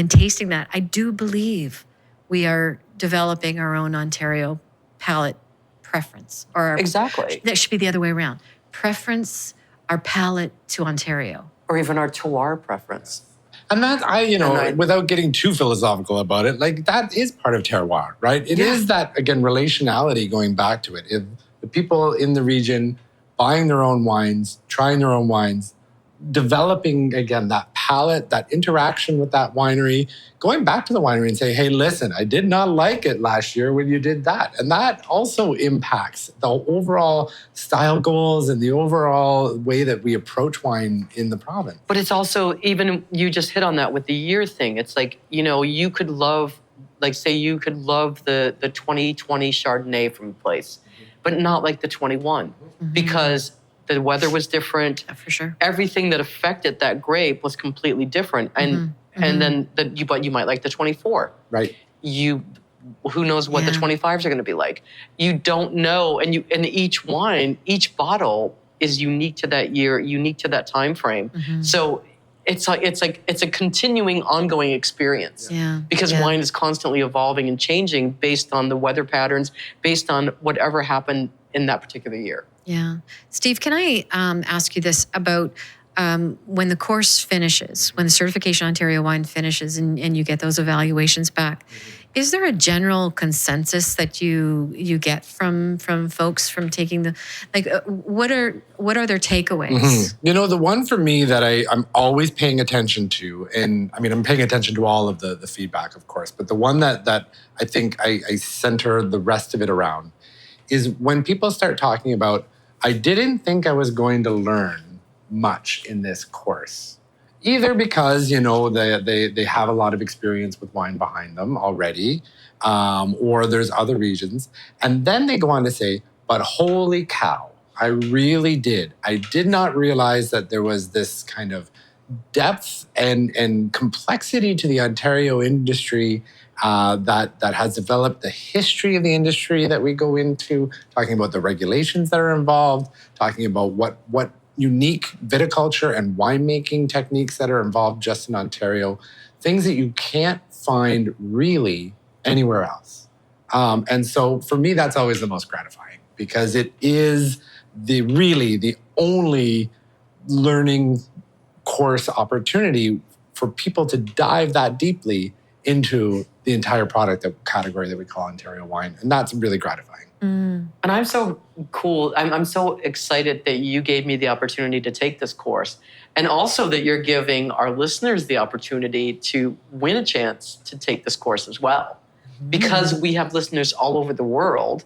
tasting that, I do believe we are developing our own Ontario palate preference. Exactly. That should be the other way around. Preference, our palate to Ontario. Or even our terroir preference. And that, without getting too philosophical about it, like that is part of terroir, right? It is that, again, relationality going back to it. If the people in the region buying their own wines, trying their own wines, developing, again, that palate, that interaction with that winery, going back to the winery and say, hey, listen, I did not like it last year when you did that. And that also impacts the overall style goals and the overall way that we approach wine in the province. But it's also, even you just hit on that with the year thing. It's like, you could love, you could love the 2020 Chardonnay from a place, but not like the 21 because the weather was different. For sure. Everything that affected that grape was completely different. And then but you might like the 24. Right. Who knows what the 25s are going to be like? You don't know. And each wine, each bottle is unique to that year, unique to that time frame. So it's a continuing, ongoing experience. Yeah. Because wine is constantly evolving and changing based on the weather patterns, based on whatever happened in that particular year. Yeah. Steve, can I ask you this about when the course finishes, when the Certification Ontario wine finishes and you get those evaluations back, is there a general consensus that you get from folks from taking what are their takeaways? The one for me that I'm always paying attention to, and I mean, I'm paying attention to all of the feedback, of course, but the one that I think I center the rest of it around is when people start talking about, I didn't think I was going to learn much in this course. Either because, they have a lot of experience with wine behind them already, or there's other reasons. And then they go on to say, but holy cow, I really did. I did not realize that there was this kind of depth and complexity to the Ontario industry that has developed, the history of the industry that we go into, talking about the regulations that are involved, talking about what unique viticulture and winemaking techniques that are involved just in Ontario, things that you can't find really anywhere else. And so for me, that's always the most gratifying, because it is the only learning course opportunity for people to dive that deeply into the entire product category that we call Ontario wine. And that's really gratifying. And I'm so cool. I'm so excited that you gave me the opportunity to take this course, and also that you're giving our listeners the opportunity to win a chance to take this course as well. Because we have listeners all over the world,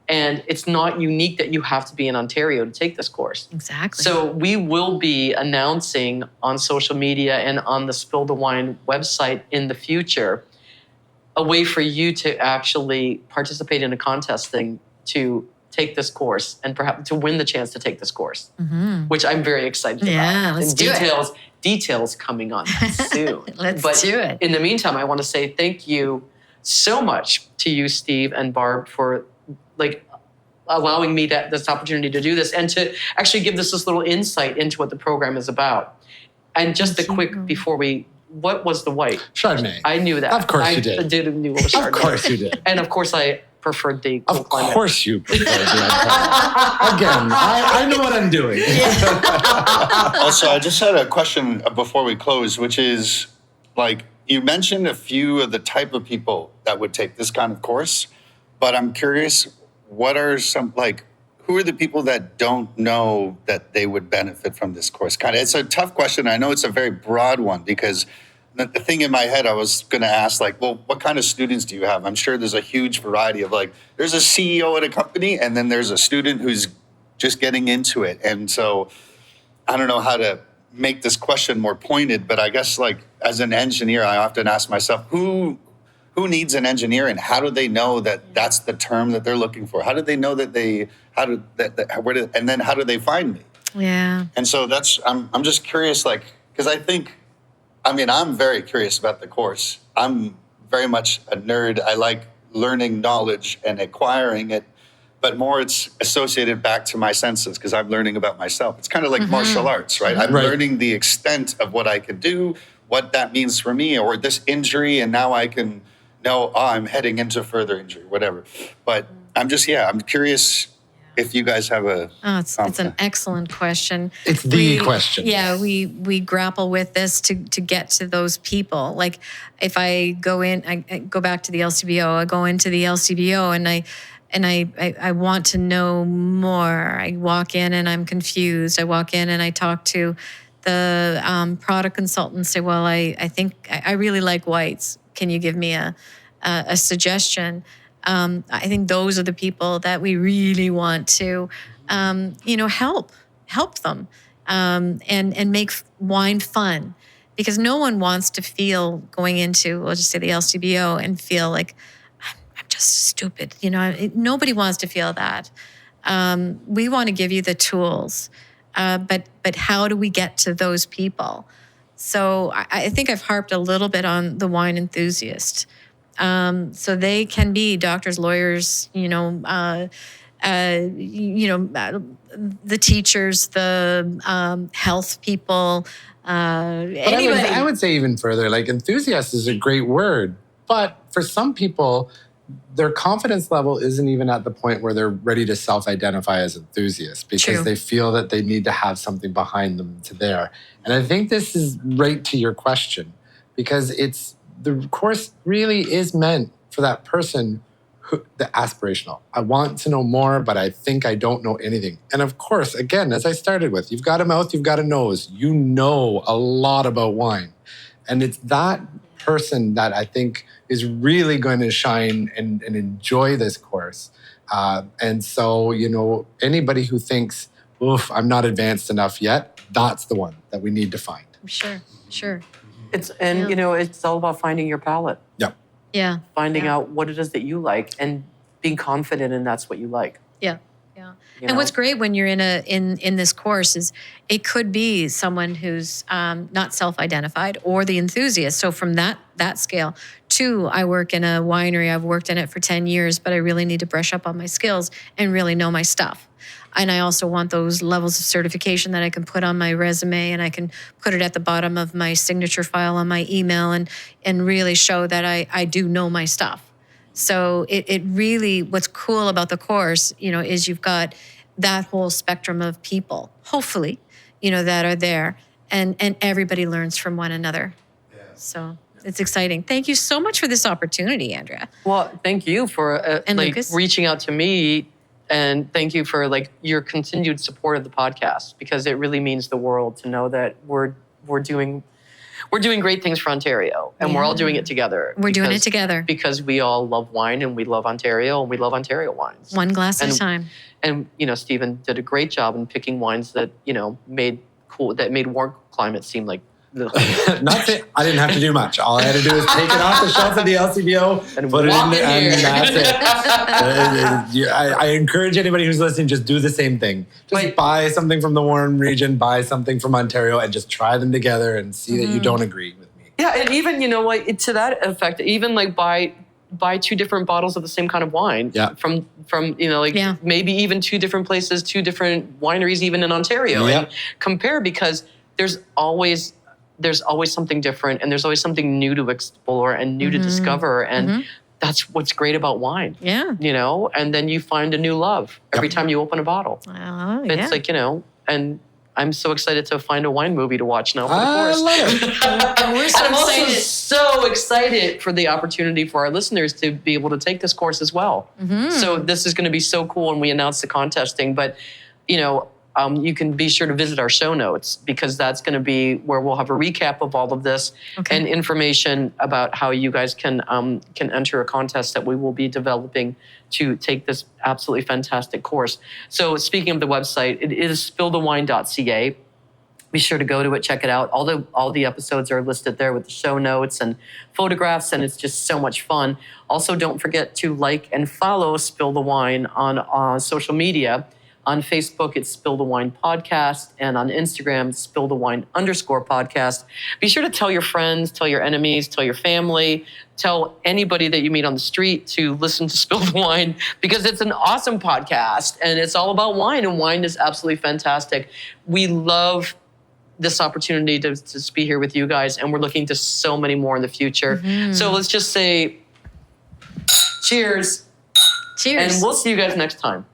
and it's not unique that you have to be in Ontario to take this course. Exactly. So we will be announcing on social media and on the Spill the Wine website in the future a way for you to actually participate in a contest thing to take this course and perhaps to win the chance to take this course, which I'm very excited about. Yeah, let's and do it. Details coming on soon. Let's do it. In the meantime, I want to say thank you so much to you, Steve and Barb, for allowing me this opportunity to do this and to actually give this little insight into what the program is about. And just a quick before what was the white? Chardonnay. I knew that. Of course you did. I did knew it was Chardonnay. Of course you did. And of course I preferred the cool Of climate. course you prefer the Again, I know what I'm doing. Also, I just had a question before we close, which is, you mentioned a few of the type of people that would take this kind of course, but I'm curious, what are who are the people that don't know that they would benefit from this course? It's a tough question. I know it's a very broad one, because the thing in my head, I was going to ask, what kind of students do you have? I'm sure there's a huge variety of, there's a CEO at a company, and then there's a student who's just getting into it. And so I don't know how to make this question more pointed, but I guess, as an engineer, I often ask myself, who needs an engineer, and how do they know that that's the term that they're looking for? How do they know that and then how do they find me? Yeah. And so I'm just curious, because I'm very curious about the course. I'm very much a nerd. I like learning knowledge and acquiring it, but more it's associated back to my senses, because I'm learning about myself. It's kind of like martial arts, right? I'm learning the extent of what I could do, what that means for me, or this injury, and now I can know, I'm heading into further injury, whatever. But I'm curious if you guys have it's an excellent question. It's the question. Yeah, we grapple with this to get to those people. If I go in, I go back to the LCBO, I go into the LCBO and I want to know more. I walk in and I'm confused. I walk in and I talk to the product consultant, say, well, I think I really like whites. Can you give me a suggestion? I think those are the people that we really want to, help them and make wine fun, because no one wants to feel going into, let's just say, the LCBO and feel like I'm just stupid. Nobody wants to feel that. We want to give you the tools, but how do we get to those people? So I think I've harped a little bit on the wine enthusiast. So they can be doctors, lawyers, the teachers, the health people, anybody. I would say even further, enthusiast is a great word, but for some people, their confidence level isn't even at the point where they're ready to self-identify as enthusiasts, because they feel that they need to have something behind them to there. And I think this is right to your question, because the course really is meant for that person the aspirational. I want to know more, but I think I don't know anything. And of course, again, as I started with, you've got a mouth, you've got a nose. You know a lot about wine. And it's that person that I think is really going to shine and enjoy this course. And so, anybody who thinks, oof, I'm not advanced enough yet, that's the one that we need to find. Sure. It's all about finding your palate. Yep. Yeah. Finding out what it is that you like and being confident in that's what you like. Yeah. And what's great when you're in this course is it could be someone who's not self-identified or the enthusiast. So from that scale, to I work in a winery, I've worked in it for 10 years, but I really need to brush up on my skills and really know my stuff. And I also want those levels of certification that I can put on my resume, and I can put it at the bottom of my signature file on my email, and really show that I do know my stuff. So it really, what's cool about the course, is you've got that whole spectrum of people, hopefully, that are there, and everybody learns from one another. Yeah. So it's exciting. Thank you so much for this opportunity, Andrea. Well, thank you for and Lukas, reaching out to me, and thank you for your continued support of the podcast, because it really means the world to know that we're doing great things for Ontario, and we're all doing it together. We're doing it together because we all love wine, and we love Ontario, and we love Ontario wines. One glass at a time. And Steven did a great job in picking wines that made warm climate seem like. Not that I didn't have to do much. All I had to do was take it off the shelf at the LCBO and put it in, and that's it. I encourage anybody who's listening, just do the same thing. Just buy something from the Warren region, buy something from Ontario, and just try them together and see that you don't agree with me. Yeah, and even to that effect, even buy 2 different bottles of the same kind of wine. Yeah. From maybe even 2 different places, 2 different wineries, even in Ontario, and compare, because there's always something different, and there's always something new to explore and new to discover, and that's what's great about wine. Yeah. And then you find a new love every time you open a bottle. It's and I'm so excited to find a wine movie to watch now for the course. I love it. And we're so I'm excited. also so excited for the opportunity for our listeners to be able to take this course as well. So this is going to be so cool when we announce the contesting, but you can be sure to visit our show notes, because that's going to be where we'll have a recap of all of this and information about how you guys can enter a contest that we will be developing to take this absolutely fantastic course. So speaking of the website, it is spillthewine.ca. Be sure to go to it, check it out. All the episodes are listed there with the show notes and photographs, and it's just so much fun. Also, don't forget to like and follow Spill the Wine on social media. On Facebook, it's Spill the Wine Podcast, and on Instagram, Spill the Wine _podcast. Be sure to tell your friends, tell your enemies, tell your family, tell anybody that you meet on the street to listen to Spill the Wine, because it's an awesome podcast, and it's all about wine, and wine is absolutely fantastic. We love this opportunity to be here with you guys, and we're looking to so many more in the future. So let's just say cheers. Cheers. And we'll see you guys next time.